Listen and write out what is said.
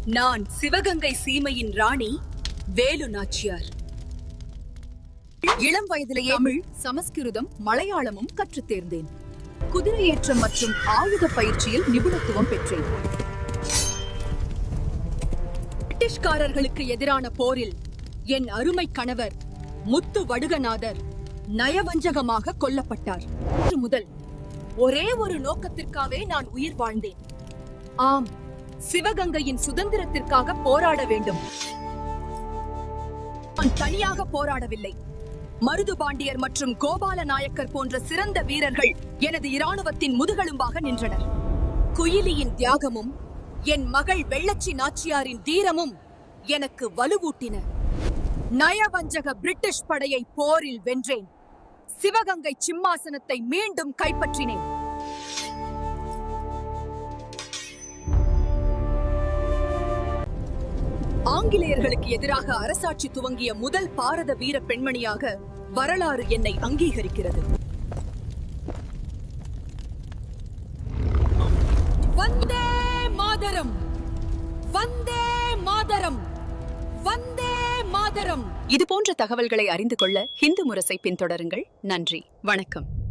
நான் சிவகங்கை சீமையின் ராணி வேலு நாச்சியார். இளம் வயதிலேயே தமிழ், சமஸ்கிருதம், மலையாளமும் கற்றுத் தேர்ந்தேன். குதிரையேற்றம் மற்றும் ஆயுத பயிற்சியில் நிபுணத்துவம் பெற்றேன். பிரிட்டிஷ்காரர்களுக்கு எதிரான போரில் என் அருமை கணவர் முத்து வடுகநாதர் நயவஞ்சகமாக கொல்லப்பட்டார். அன்று முதல் ஒரே ஒரு நோக்கத்திற்காகவே நான் உயிர் வாழ்ந்தேன். ஆம், சிவகங்கையின் சுதந்திரத்திற்காக போராட வேண்டும். நான் தனியாக போராடவில்லை. மருது பாண்டியர் மற்றும் கோபால நாயக்கர் போன்ற சிறந்த வீரர்கள் எனது இராணுவத்தின் முதுகெலும்பாக நின்றனர். குயிலியின் தியாகமும் என் மகள் வெள்ளச்சி நாச்சியாரின் தீரமும் எனக்கு வலுவூட்டின. நயவஞ்சக பிரிட்டிஷ் படையை போரில் வென்றேன். சிவகங்கை சிம்மாசனத்தை மீண்டும் கைப்பற்றினேன். ஆங்கிலேயர்களுக்கு எதிராக அரசாட்சி துவங்கிய முதல் பாரத வீர பெண்மணியாக வரலாறு என்னை அங்கீகரிக்கிறது. வந்தே மாதரம், வந்தே மாதரம், வந்தே மாதரம். இது போன்ற தகவல்களை அறிந்து கொள்ள ஹிந்து முரசை பின்தொடருங்கள். நன்றி, வணக்கம்.